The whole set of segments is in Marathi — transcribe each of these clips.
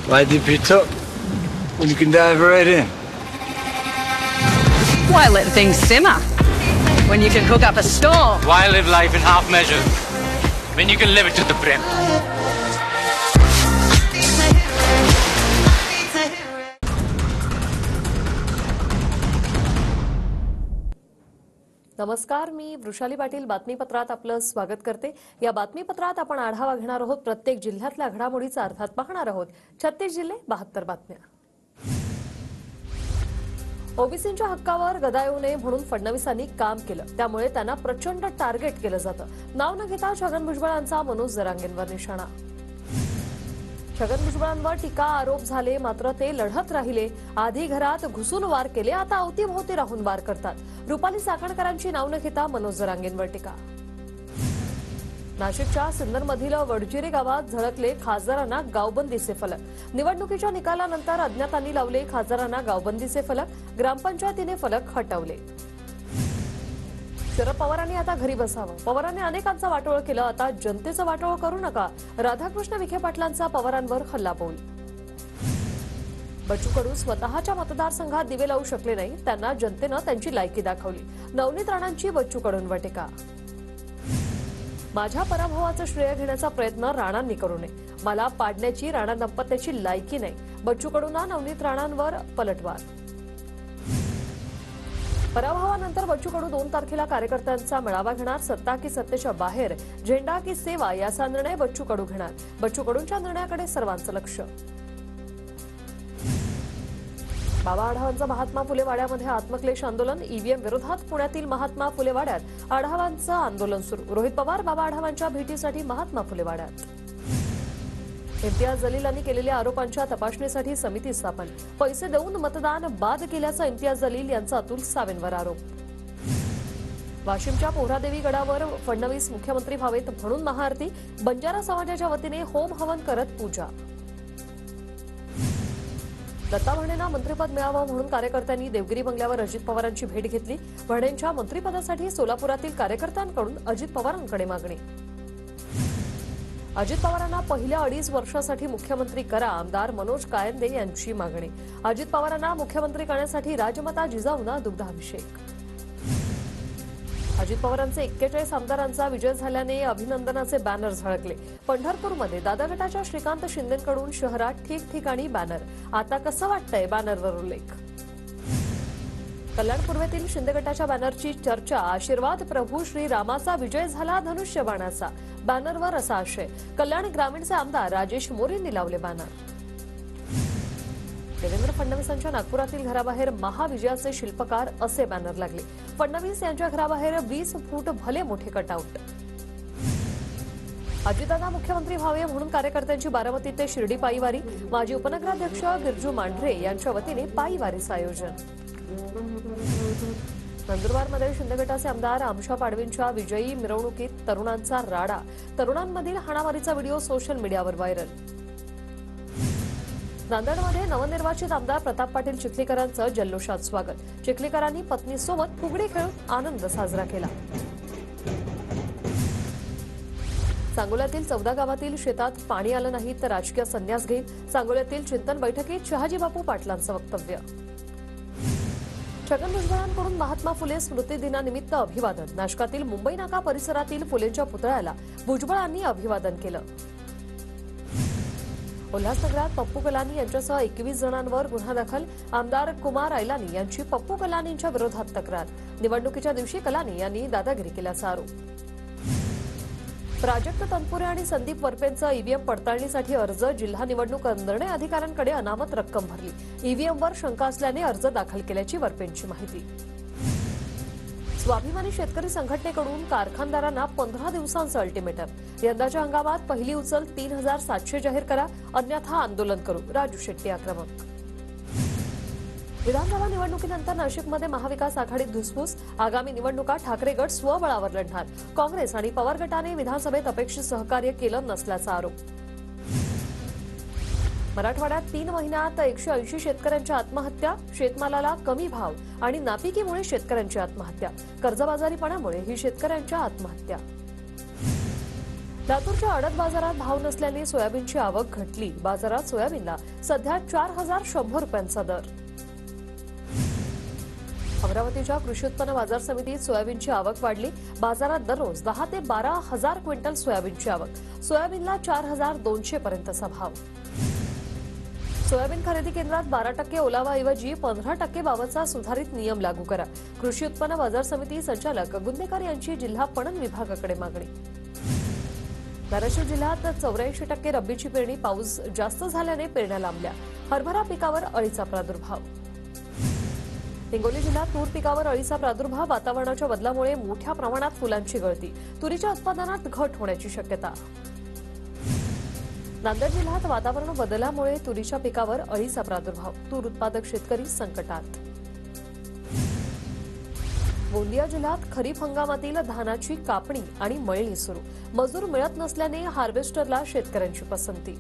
Why dip it up when you can dive right in? Why let things simmer when you can cook up a storm? Why live life in half measures when you can live it to the brim? नमस्कार, मी वृषाली पाटील बातमीपत्रात आपलं स्वागत करते। या बातमीपत्रात आपण आढावा घेणार आहोत प्रत्येक जिल्ह्यातल्या घडामोडीचा अर्थात पाहणार आहोत 36 जिल्हे 72 बातम्या। ओबीसींच्या हक्कावर गदा येऊ नये म्हणून फडणवीसांनी काम केलं, त्यामुळे त्यांना प्रचंड टार्गेट केलं जातं। नाव न घेता छगन भुजबळांचा मनोज जरांगेंवर निशाणा। छगन भुजबळांवर टीका आरोप झाले, मात्र ते लढत राहिले। आधी घरात घुसून वार केले, आता अवतीभोवती राहून वार करतात। रुपाली चाकणकरांची नाव न घेता मनोज जरांगेंवर टीका। नाशिकच्या सिन्नरमधील वडजिरे गावात झळकले खासदारांना गावबंदीचे फलक। निवडणुकीच्या निकालानंतर अज्ञातांनी लावले खासदारांना गावबंदीचे फलक, ग्रामपंचायतीने फलक हटवले। शरद पवारांनी आता घरी बसावं। पवारांनी अनेकांचा वाटोळ केलं, आता जनतेचं वाटोळ करू नका। राधाकृष्ण विखे पाटलांचा पवारांवर हल्लाबोल। बच्चू कडू स्वतःच्या मतदारसंघात दिवे लावू शकले नाही, त्यांना जनतेनं त्यांची लायकी दाखवली। नवनीत राणांची बच्चू कडूंवर टीका। माझ्या पराभवाचं श्रेय घेण्याचा प्रयत्न राणांनी करू नये, मला पाडण्याची राणा दाम्पत्याची लायकी नाही। बच्चू कडूंना नवनीत राणांवर पलटवार। पराभवानंतर बच्चू कडू 2 तारखेला कार्यकर्त्यांचा मेळावा घेणार। सत्ता की सत्तेच्या बाहेर, झेंडा की सेवा याचा निर्णय बच्चू कडू घेणार। बच्चू कडूंच्या निर्णयाकडे सर्वांचं लक्ष। बाबा आढावांचं महात्मा फुले वाड्यामध्ये आत्मक्लेश आंदोलन। ईव्हीएम विरोधात पुण्यातील महात्मा फुले वाड्यात आढावांचं आंदोलन सुरू। रोहित पवार बाबा आढावांच्या भेटीसाठी महात्मा फुले वाड्यात। इम्तियाज जलील यांनी केलेल्या आरोपांच्या तपासणीसाठी समिती स्थापन। पैसे देऊन मतदान बाद केल्याचा इम्तियाज जलील यांचा अतुल सावेंवर आरोप। वाशिमच्या पोहरादेवी गडावर फडणवीस मुख्यमंत्री व्हावेत म्हणून महाआरती। बंजारा समाजाच्या वतीने होम हवन करत पूजा। दत्ता भरणेंना मंत्रिपद मिळावं म्हणून कार्यकर्त्यांनी देवगिरी बंगल्यावर अजित पवारांची भेट घेतली। भरणेंच्या मंत्रिपदासाठी सोलापुरातील कार्यकर्त्यांकडून अजित पवारांकडे मागणी। अजित पवारांना पहिल्या 2.5 वर्षासाठी मुख्यमंत्री करा, आमदार मनोज कायंदे यांची मागणी। अजित पवारांना मुख्यमंत्री करण्यासाठी राजमाता जिजाऊंना दुग्धाभिषेक। अजित पवारांचे 41 आमदारांचा विजय झाल्याने अभिनंदनाचे बॅनर झळकले। पंढरपूरमध्ये दादा गटाच्या श्रीकांत शिंदेंकडून शहरात ठिकठिकाणी बॅनर। आता कसं वाटतंय बॅनरवर उल्लेख। कल्याण पूर्वेतील शिंदे गटाच्या बॅनरची चर्चा। आशीर्वाद प्रभू श्रीरामाचा विजय झाला धनुष्यबाणाचा, बॅनरवर असा आशय। कल्याण ग्रामीणचे आमदार राजेश मोरेंनी लावले बॅनर। देवेंद्र फडणवीसांच्या नागपुरातील घराबाहेर महाविजयाचे शिल्पकार असे बॅनर लागले। फडणवीस यांच्या घराबाहेर 20 फूट भले मोठे कटआउट। अजितदादा मुख्यमंत्री व्हावे म्हणून कार्यकर्त्यांची बारामती ते शिर्डी पायीवारी। माजी उपनगराध्यक्ष गिरजू मांढरे यांच्या वतीने पायीवारीचं आयोजन। नंदुरबारमध्ये शिंदे गटाचे आमदार आमशा पाडवींच्या विजयी मिरवणुकीत तरुणांचा राडा। तरुणांमधील हाणामारीचा व्हिडिओ सोशल मीडियावर व्हायरल। नांदेडमध्ये नवनिर्वाचित आमदार प्रताप पाटील चिखलीकरांचं जल्लोषात स्वागत। चिखलीकरांनी पत्नीसोबत फुगडी खेळून आनंद साजरा केला। सांगोल्यातील 14 गावातील शेतात पाणी आलं नाही तर राजकीय संन्यास घेईल। सांगोल्यातील चिंतन बैठकीत शहाजीबापू पाटलांचं वक्तव्य। छगन भुजबळांकडून महात्मा फुले स्मृती दिनानिमित्त अभिवादन। नाशकातील मुंबई नाका परिसरातील फुलेंच्या पुतळ्याला भुजबळांनी अभिवादन केलं। उल्हासनगरात पप्पू कलानी यांच्यासह 21 जणांवर गुन्हा दाखल। आमदार कुमार ऐलानी यांची पप्पू कलानींच्या विरोधात तक्रार। निवडणुकीच्या दिवशी कलानी यांनी दादागिरी केल्याचा आरोप। प्राजक्त तनपुरे आणि संदीप वरपेंचा ईव्हीएम पडताळणीसाठी अर्ज। जिल्हा निवडणूक निर्णय अधिकाऱ्यांकडे अनामत रक्कम भरली। ईव्हीएमवर शंका असल्याने अर्ज दाखल केल्याची वरपेंची माहिती। स्वाभिमानी शेतकरी संघटनेकडून कारखानदारांना 15 दिवसांचं अल्टिमेटम। यंदाच्या हंगामात पहिली उचल 3700 जाहीर करा, अन्यथा आंदोलन करू। राजू शेट्टी आक्रमक। विधानसभा निवडणुकीनंतर नाशिकमध्ये महाविकास आघाडीत धुसफूस। आगामी निवडणुका ठाकरे गट स्वबळावर लढणार। काँग्रेस आणि पवार गटाने विधानसभेत अपेक्षित सहकार्य केलं नसल्याचा आरोप। मराठवाड्यात 3 महिन्यात 180 शेतकऱ्यांच्या आत्महत्या। शेतमालाला कमी भाव आणि नापिकीमुळे शेतकऱ्यांची आत्महत्या। कर्जबाजारीपणामुळे ही शेतकऱ्यांच्या आत्महत्या। लातूरच्या आडत बाजारात भाव नसल्याने सोयाबीनची आवक घटली. बाजारात सोयाबीनला सध्या 4,100 रुपयांचा दर. अमरावतीच्या कृषी उत्पन्न बाजार समितीत सोयाबीनची आवक वाढली. बाजारात दररोज 10 ते 12,000 क्विंटल सोयाबीनची आवक. सोयाबीनला 4,200 पर्यंतचा भाव. सोयाबीन खरेदी केंद्रात 12% ओलावाऐवजी 15% बाबतचा सुधारित नियम लागू करा. कृषी उत्पन्न बाजार समिती संचालक गुंदेकर यांची जिल्हा पणन विभागाकडे मागणी. धाराशिव जिल्ह्यात 84% रब्बीची पेरणी. पाऊस जास्त झाल्याने पेरण्या लांबल्या. हरभरा पिकावर अळीचा प्रादुर्भाव. हिंगोली जिल्ह्यात तूर पिकावर अळीचा प्रादुर्भाव. वातावरणाच्या बदलामुळे मोठ्या प्रमाणात फुलांची गळती. तुरीच्या उत्पादनात घट होण्याची शक्यता. नांदेड जिल्ह्यात वातावरण बदलामुळे तुरीच्या पिकावर अळीचा प्रादुर्भाव. तूर उत्पादक शेतकरी संकटात. गोंदिया जिल्ह्यात खरीप हंगामातील धानाची कापणी आणि मळणी सुरू. मजूर मिळत नसल्याने हार्वेस्टरला शेतकऱ्यांची पसंती.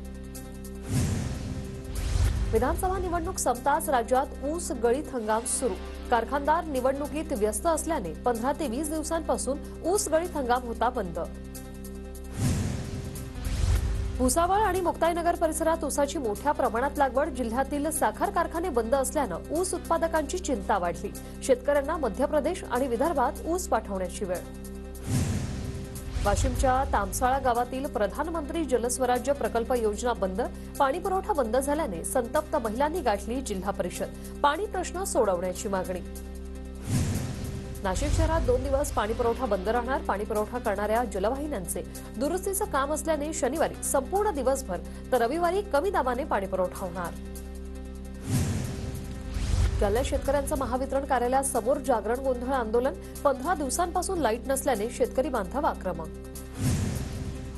विधानसभा निवडणूक संपताच राज्यात ऊस गळीत हंगाम सुरू. कारखानदार निवडणुकीत व्यस्त असल्याने 15 ते 20 दिवसांपासून ऊस गळीत हंगाम होता बंद. भुसावळ आणि मुक्ताईनगर परिसरात ऊसाची मोठ्या प्रमाणात लागवड. जिल्ह्यातील साखर कारखाने बंद असल्यानं ऊस उत्पादकांची चिंता वाढली. शेतकऱ्यांना मध्य प्रदेश आणि विदर्भात ऊस पाठवण्याची वेळ. वाशिमच्या तामसाळा गावातील प्रधानमंत्री जलस्वराज्य प्रकल्प योजना बंद. पाणी पुरवठा बंद झाल्याने संतप्त महिलांनी गाठली जिल्हा परिषद. पाणी प्रश्न सोडवण्याची मागणी. नाशिक शहरात 2 दिवस पाणी पुरवठा बंद राहणार. पाणी पुरवठा करणाऱ्या जलवाहिन्यांचे दुरुस्तीचं काम असल्याने शनिवारी संपूर्ण दिवसभर तर रविवारी कमी दाबाने पाणी पुरवठा होणार. जालन्यात शेतकऱ्यांचं महावितरण कार्यालयासमोर जागरण गोंधळ आंदोलन. 15 दिवसांपासून लाईट नसल्याने शेतकरी बांधव आक्रमक.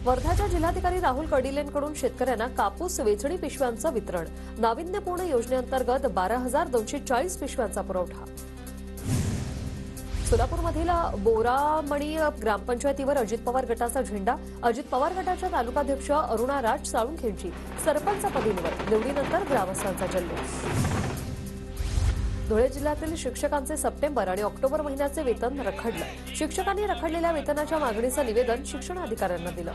वर्ध्याच्या जिल्हाधिकारी राहुल कर्डिलेंकडून शेतकऱ्यांना कापूस वेचणी पिशव्यांचं वितरण. नाविन्यपूर्ण योजनेअंतर्गत 12,240 पिशव्यांचा पुरवठा. सोलापूरमधील बोरामणी ग्रामपंचायतीवर अजित पवार गटाचा झेंडा. अजित पवार गटाच्या तालुकाध्यक्ष अरुणा राज साळुंखेंची सरपंचपदी निवड. निवडीनंतर ग्रामस्थांचा जल्लोष. धुळे जिल्ह्यातील शिक्षकांचे सप्टेंबर आणि ऑक्टोबर महिन्याचे वेतन रखडलं. शिक्षकांनी रखडलेल्या वेतनाच्या मागणीचं निवेदन शिक्षणाधिकाऱ्यांना दिलं.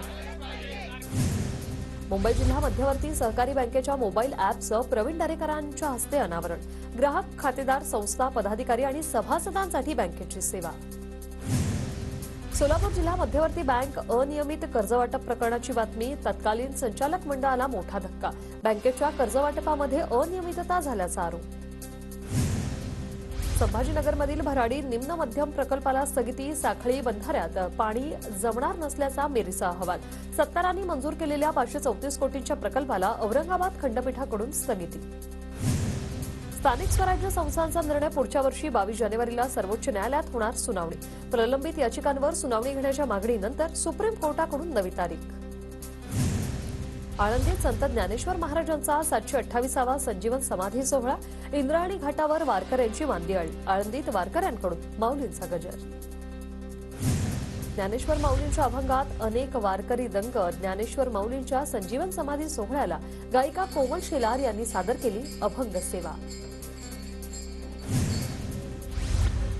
मुंबई जिल्हा मध्यवर्ती सहकारी बँकेच्या मोबाईल अॅपचं प्रवीण दरेकरांच्या हस्ते अनावरण. ग्राहक खातेदार संस्था पदाधिकारी आणि सभासदांसाठी बँकेची सेवा. सोलापूर जिल्हा मध्यवर्ती बँक अनियमित कर्जवाटप प्रकरणाची बातमी. तत्कालीन संचालक मंडळाला मोठा धक्का. बँकेच्या कर्जवाटपामध्ये अनियमितता झाल्याचा आरोप. संभाजीनगरमधील भराडी निम्न मध्यम प्रकल्पाला स्थगिती. साखळी बंधाऱ्यात पाणी जमणार नसल्याचा मेरीचा अहवाल. सरकारने मंजूर केलेल्या 534 कोटींच्या प्रकल्पाला औरंगाबाद खंडपीठाकडून स्थगिती. स्थानिक स्वराज्य संस्थांचा निर्णय पुढच्या वर्षी 22 जानेवारीला सर्वोच्च न्यायालयात होणार सुनावणी. प्रलंबित याचिकांवर सुनावणी घेण्याच्या मागणीनंतर सुप्रीम कोर्टाकडून नवी तारीख. आळंदीत संत ज्ञानेश्वर महाराजांचा 728वा संजीवन समाधी सोहळा. इंद्रायणी घाटावर वारकऱ्यांची मांदियाळी. आळंदीत वारकऱ्यांकडून माऊलींचा गजर. ज्ञानेश्वर माऊलींच्या अभंगात अनेक वारकरी दंग. ज्ञानेश्वर माऊलींच्या संजीवन समाधी सोहळ्याला गायिका कोमल शेलार यांनी सादर केली अभंग सेवा.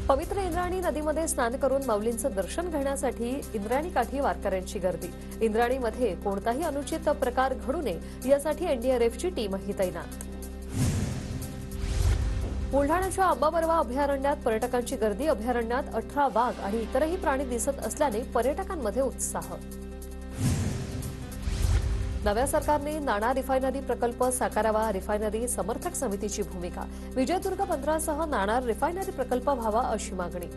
पवित्र इंद्रायणी नदीमध्ये स्नान करून माऊलींचं दर्शन घेण्यासाठी इंद्रायणी काठी वारकऱ्यांची गर्दी. इंद्रायणीमध्ये कोणताही अनुचित प्रकार घडू नये यासाठी एनडीआरएफची टीमही तैनात. बुलढाण्याच्या आंबाबरवा अभयारण्यात पर्यटकांची गर्दी. अभयारण्यात 18 वाघ आणि इतरही प्राणी दिसत असल्याने पर्यटकांमध्ये उत्साह. नव्या सरकारने नाणार रिफायनरी प्रकल्प साकारावा. रिफायनरी समर्थक समितीची भूमिका. विजयदुर्ग बंदरासह नाणार रिफायनरी प्रकल्प व्हावा अशी मागणी.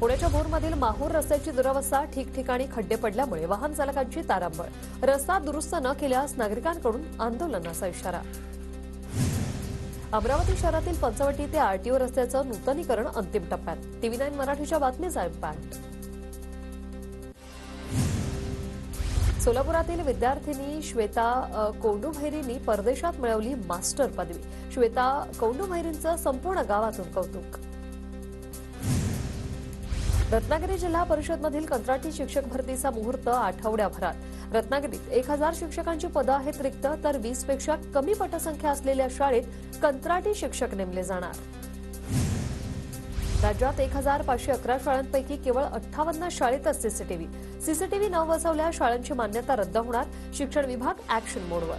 पुण्याच्या भोरमधील माहूर रस्त्याची दुरवस्था. ठिकठिकाणी खड्डे पडल्यामुळे वाहन चालकांची तारांबळ. रस्ता दुरुस्त न केल्यास नागरिकांकडून आंदोलनाचा इशारा. अमरावती शहरातील पंचवटी ते आरटीओ रस्त्याचं नूतनीकरण अंतिम टप्प्यात. TV9 मराठीच्या बातमीचा इम्पॅक्ट. सोलापुरातील विद्यार्थिनी श्वेता कोंडुभैरींनी परदेशात मिळवली मास्टर पदवी. श्वेता कोंडुभैरींचं संपूर्ण गावातून कौतुक. रत्नागिरी जिल्हा परिषदमधील कंत्राटी शिक्षक भरतीचा मुहूर्त आठवड्याभरात. रत्नागिरीत 1000 शिक्षकांची पदं आहेत रिक्त, तर 20 पेक्षा कमी पटसंख्या असलेल्या शाळेत कंत्राटी शिक्षक नेमले जाणार. राज्यात 1511 शाळांपैकी केवळ 58 शाळेतच सीसीटीव्ही न बसवल्यास शाळांची मान्यता रद्द होणार. शिक्षण विभाग ऍक्शन मोडवर.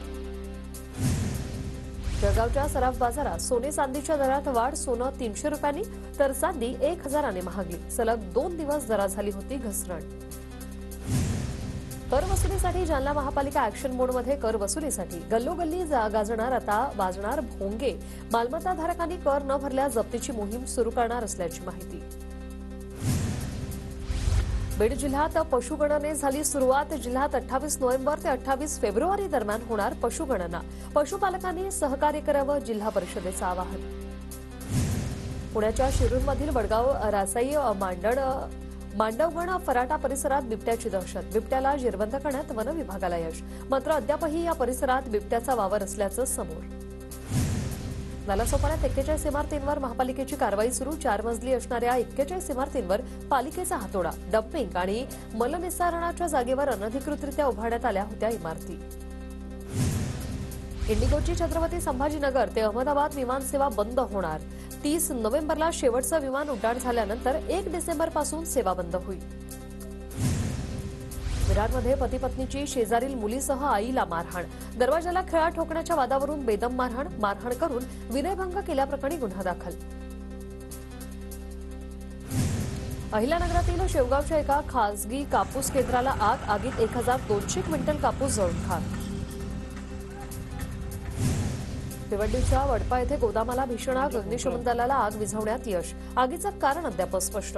जळगावच्या सराफ बाजारात सोने चांदीच्या दरात वाढ. सोनं 300 रुपयांनी तर चांदी 1000ने महागली. सलग 2 दिवस दरात झाली होती घसरण. कर वसुलीसाठी जालना महापालिका ऍक्शन मोडमध्ये. कर वसुलीसाठी गल्लोगल्ली गाजणार आता वाजणार भोंगे. मालमत्ताधारकांनी कर न भरल्यास जप्तीची मोहीम सुरू करणार असल्याची माहिती. बीड जिल्ह्यात पशुगणनेस झाली सुरुवात. जिल्ह्यात 28 नोव्हेंबर ते 28 फेब्रुवारी दरम्यान होणार पशुगणना. पशुपालकांनी सहकार्य करावं, जिल्हा परिषदेचं आवाहन. पुण्याच्या शिरूरमधील वडगाव रासाई मांडवगण फराटा परिसरात बिबट्याची दहशत. बिबट्याला जेरबंद करण्यात वन विभागाला यश. मात्र अद्यापही या परिसरात बिबट्याचा वावर असल्याचं समोर. नालासोपाऱ्यात 41 इमारतींवर महापालिकेची कारवाई सुरू. 4 मजली असणाऱ्या 41 इमारतींवर पालिकेचा हातोडा. डम्पिंग आणि मलनिस्सारणाच्या जागेवर अनधिकृतरित्या उभारण्यात आल्या होत्या इमारती. इंडिगोची छत्रपती संभाजीनगर ते अहमदाबाद विमानसेवा बंद होणार. 30 नोव्हेंबरला शेवटचं विमान उड्डाण झाल्यानंतर 1 डिसेंबरपासून सेवा बंद होईल. विरारमध्ये पती पत्नीची शेजारील मुलीसह आईला मारहाण. दरवाजाला खिळा ठोकण्याच्या वादावरून बेदम मारहाण करून विनयभंग केल्याप्रकरणी गुन्हा दाखल. अहिल्यानगरातील शेवगावच्या एका खासगी कापूस केंद्राला आग. आगीत 1200 क्विंटल कापूस जळून खाक. भिवंडीच्या वडपा येथे गोदामाला भीषण आग. अग्निशमन दलाला आग विझवण्यात यश. आगीचं कारण अद्याप स्पष्ट.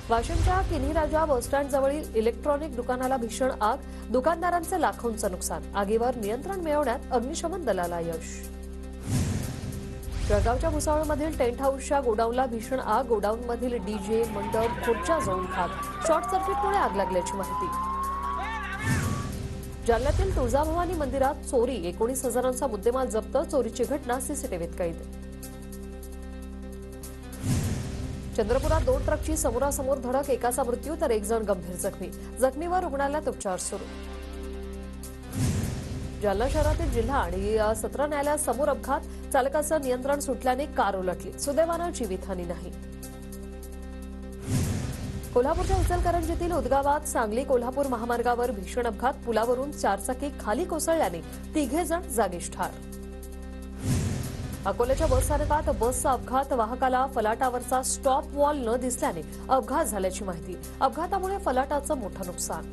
वाशिमच्या किन्हीराजा बसस्टँडजवळील इलेक्ट्रॉनिक दुकानाला भीषण आग. दुकानदारांचे लाखोंचं नुकसान. आगीवर नियंत्रण मिळवण्यात अग्निशमन दलाला यश. जळगावच्या भुसावळमधील टेंट हाऊसच्या गोडाऊनला भीषण आग. गोडाऊनमधील डीजे, मंडप, खुर्च्या जळून खाक. शॉर्ट सर्किटमुळे आग लागल्याची माहिती. जालन्यातील तुळजाभवानी मंदिरात चोरी. 19,000चा मुद्देमाल जप्त. चोरीची घटना सीसीटीव्हीत कैद. चंद्रपुरात 2 ट्रकची समोरासमोर धडक. एकाचा मृत्यू तर 1 जण गंभीर जखमी. जखमीवर रुग्णालयात उपचार सुरू. जालना शहरातील जिल्हा आणि सत्र न्यायालयासमोर अपघात. चालकाचं नियंत्रण सुटल्याने कार उलटली. सुदैवानं जीवितहानी नाही. कोल्हापूरच्या इचलकरंजीतील उदगावात सांगली कोल्हापूर महामार्गावर भीषण अपघात. पुलावरून 4 चाकी खाली कोसळल्याने 3 जण जागीच ठार. अकोल्याच्या बसस्थानकात बसचा अपघात. वाहकाला फलाटावरचा स्टॉप वॉल न दिसल्याने अपघात झाल्याची माहिती. अपघातामुळे फलाटाचं मोठं नुकसान.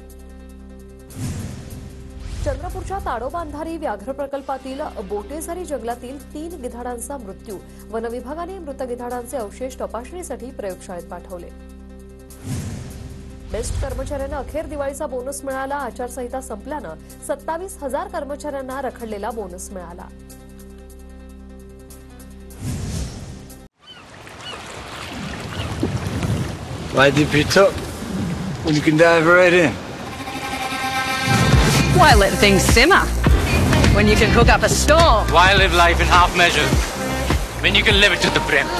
चंद्रपूरच्या ताडोबा अंधारी व्याघ्र प्रकल्पातील बोटेझरी जंगलातील 3 गिधाडांचा मृत्यू. वनविभागाने मृत गिधाडांचे अवशेष तपासणीसाठी प्रयोगशाळेत पाठवले. बेस्ट कर्मचाऱ्यांना अखेर दिवाळीचा बोनस मिळाला. आचारसंहिता संपल्यानं 27,000 कर्मचाऱ्यांना रखडलेला बोनस मिळाला. Why did you pick up when you can dive right in? Why let things simmer when you can cook up a storm? Why live life in half measures when you can live it to the brim?